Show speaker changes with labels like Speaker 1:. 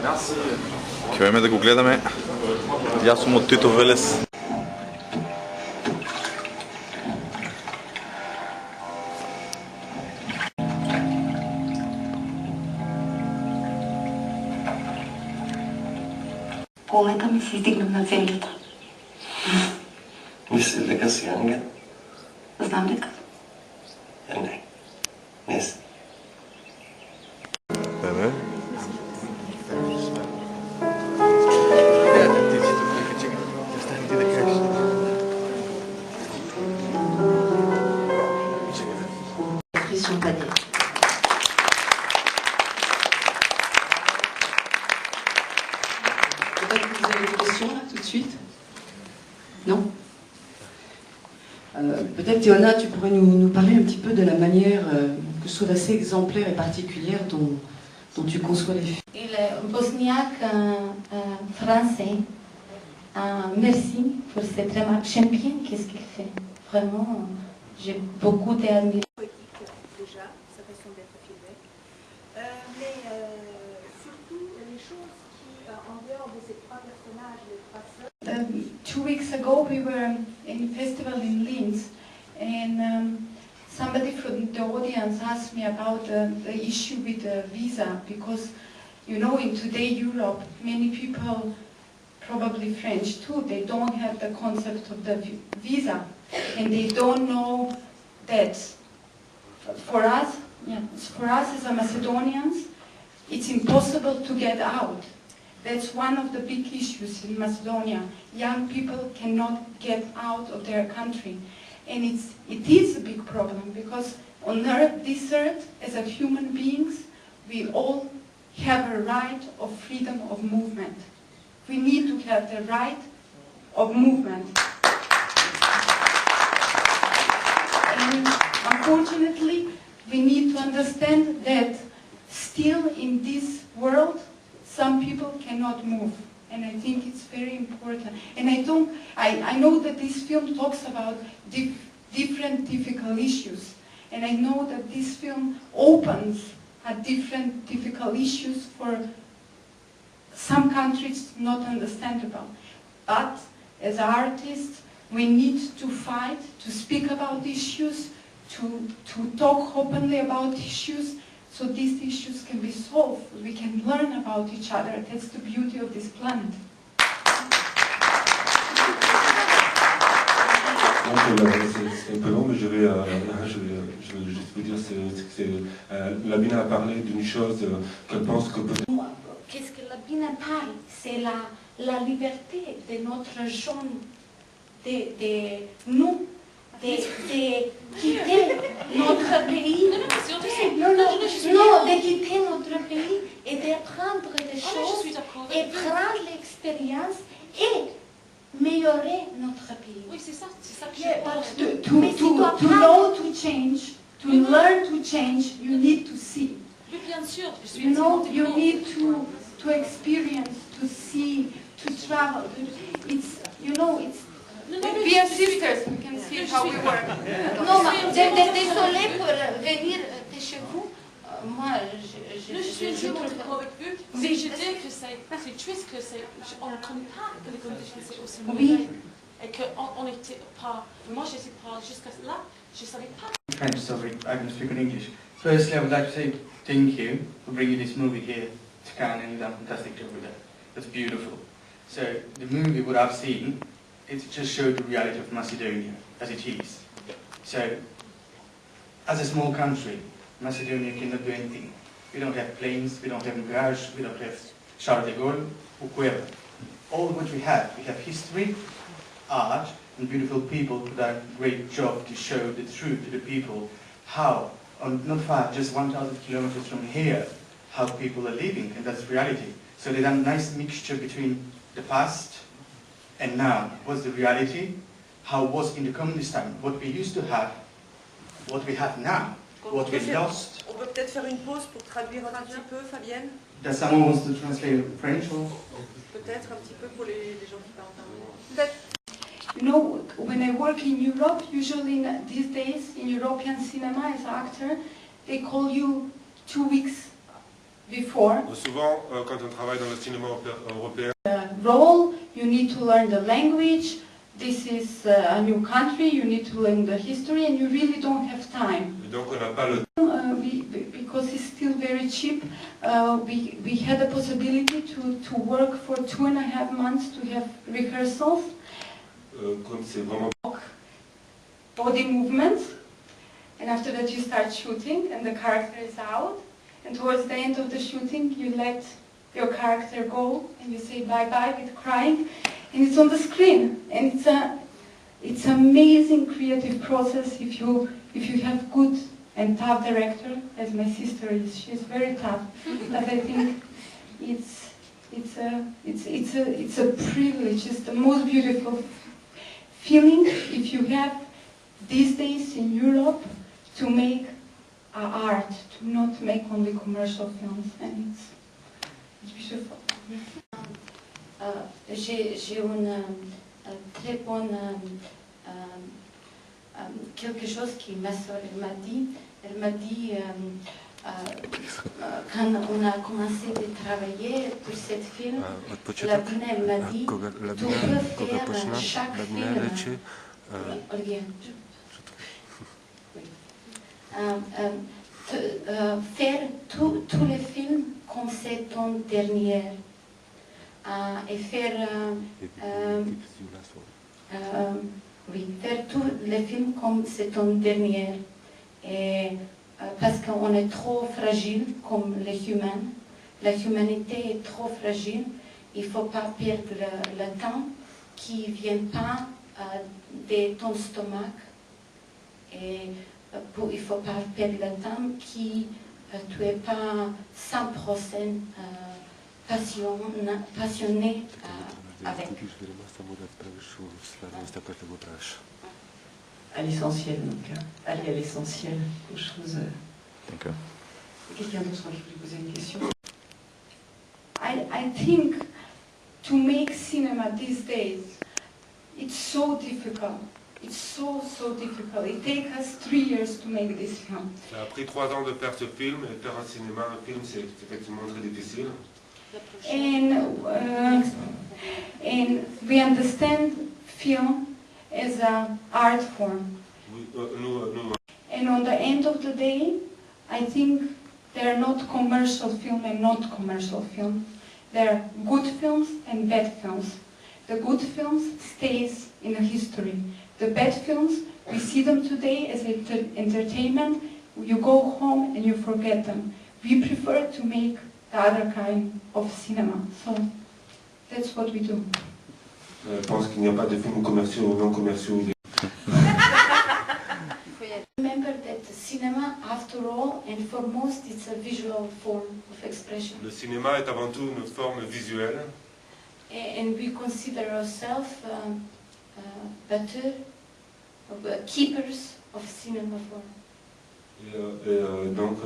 Speaker 1: Krenemo da ga gledаме. Jaz sam od Titov Veles.
Speaker 2: В момента ми се издигнам на земята.
Speaker 3: Мислиш дека си ангел?
Speaker 2: Знам дека.
Speaker 3: Не си.
Speaker 1: Еме?
Speaker 4: Peut-être que vous avez des questions là tout de suite? Non? Peut-être Théona, tu pourrais nous parler un petit peu de la manière que je trouve assez exemplaire et particulière dont tu conçois les films.
Speaker 2: Il est bosniaque français. Merci pour cette remarque. J'aime bien qu'est-ce qu'il fait. Vraiment, j'ai beaucoup d'admiration.
Speaker 5: Déjà, sa façon d'être filmée. Mais surtout les choses qui, en dehors de ces trois personnages, les trois sœurs.
Speaker 2: 2 weeks ago we were in a festival in Linz, and somebody from the audience asked me about the issue with the visa, because you know in today Europe many people, probably French too, they don't have the concept of the visa, and they don't know that for us as a Macedonians, it's impossible to get out. That's one of the big issues in Macedonia. Young people cannot get out of their country. And it is a big problem, because on this earth, as a human beings, we all have a right of freedom of movement. We need to have the right of movement. And unfortunately, we need to understand that still in this world, some people cannot move, and I think it's very important. And I know that this film talks about different difficult issues, and I know that this film opens at different difficult issues for some countries not understandable. But as artists, we need to fight, to speak about issues, to talk openly about issues, so these issues can be solved. We can learn about each other. That's the beauty of this planet.
Speaker 3: C'est un peu long, mais je vais juste vous dire que Labina a parlé d'une chose qu'elle pense que peut-être...
Speaker 2: Qu'est-ce que Labina parle? C'est la liberté de notre jeune, de nous, de quitter notre pays. Non, de quitter notre pays et d'apprendre des choses et prendre l'expérience et améliorer notre pays.
Speaker 5: Oui, c'est ça que je parle.
Speaker 2: To know to change, to learn to change, you need to see.
Speaker 5: Oui, bien sûr.
Speaker 2: You know, you need to experience, to see, to travel. It's, you know, it's. We are sisters. We can see how we work. Non, désolée pour venir de chez vous. Moi,
Speaker 5: je suis d'accord avec vous. Oui, je dis que c'est triste que on ne connaît pas que les conditions sont aussi mauvaises. Et qu'on n'était pas. Moi, je ne sais pas jusqu'à là. Je ne savais pas.
Speaker 6: French, so I can speak in English. Firstly, I would like to say thank you for bringing this movie here to Cannes, and you've done a fantastic job with that. That's beautiful. So the movie, what I've seen, it just showed the reality of Macedonia as it is. So, as a small country, Macedonia cannot do anything. We don't have planes, we don't have garage, we don't have Charles de Gaulle, or whoever. All what we have history, art, and beautiful people who done a great job to show the truth to the people, how, not far, just 1,000 kilometers from here, how people are living, and that's reality. So they done a nice mixture between the past and now. What's the reality? How it was in the communist time? What we used to have, what we have now, what we lost.
Speaker 7: On peut peut-être faire une pause pour traduire un petit peu, Fabienne.
Speaker 6: Does someone wants to translate French or?
Speaker 7: Peut-être un petit peu pour les gens qui parlent anglais.
Speaker 2: You know, when I work in Europe, usually these days in European cinema as an actor, they call you 2 weeks before.
Speaker 3: Souvent, quand on travaille dans le cinéma européen,
Speaker 2: Role, you need to learn the language. This is a new country, you need to learn the history, and you really don't have time.
Speaker 3: et donc on n'a pas le
Speaker 2: Because it's still very cheap, we had the possibility to work for 2.5 months to have rehearsals,
Speaker 3: comme c'est vraiment
Speaker 2: body movements, and after that you start shooting and the character is out, and towards the end of the shooting you let your character go and you say bye-bye with crying, and it's on the screen, and it's amazing creative process if you have good and tough director, as my sister is. She's very tough, but I think it's a privilege. It's the most beautiful feeling if you have these days in Europe to make art, to not make only commercial films, and it's beautiful.
Speaker 8: J'ai une très bonne quelque chose que ma soeur m'a dit. Elle m'a dit quand on a commencé à travailler pour cette film, la Bina, elle m'a dit tu peux faire chaque film. Faire tous les films comme c'est ton dernier. Et faire tous les films comme c'est ton dernier. Et, parce qu'on est trop fragile comme les humains. La humanité est trop fragile. Il ne faut pas perdre le temps qui ne vient pas de ton stomac. Et il ne faut pas perdre le temps qui tu n'es pas 100% passionné avec.
Speaker 4: À l'essentiel, donc. Aller à l'essentiel, aux choses.
Speaker 1: D'accord.
Speaker 4: Quelqu'un d'autre, je voulais poser une question.
Speaker 2: I think to make cinema these days, it's so difficult. It's so difficult. It takes us 3 years to make this film.
Speaker 3: Ça a pris 3 ans de faire ce film, et faire un cinéma, un film, c'est effectivement très difficile.
Speaker 2: And we understand film as an art form.
Speaker 3: Oui,
Speaker 2: And on the end of the day, I think there are not commercial film and not commercial film. There are good films and bad films. The good films stays in history. The bad films, we see them today as entertainment. You go home and you forget them. We prefer to make the other kind of cinema. So that's what we do.
Speaker 3: Je pense qu'il n'y a pas de films commerciaux ou non commerciaux.
Speaker 8: Remember that cinema, after all, and for most, it's a visual form of expression.
Speaker 3: Le cinéma est avant tout une forme visuelle.
Speaker 8: And we consider ourselves better keepers of cinema form.
Speaker 3: Et donc,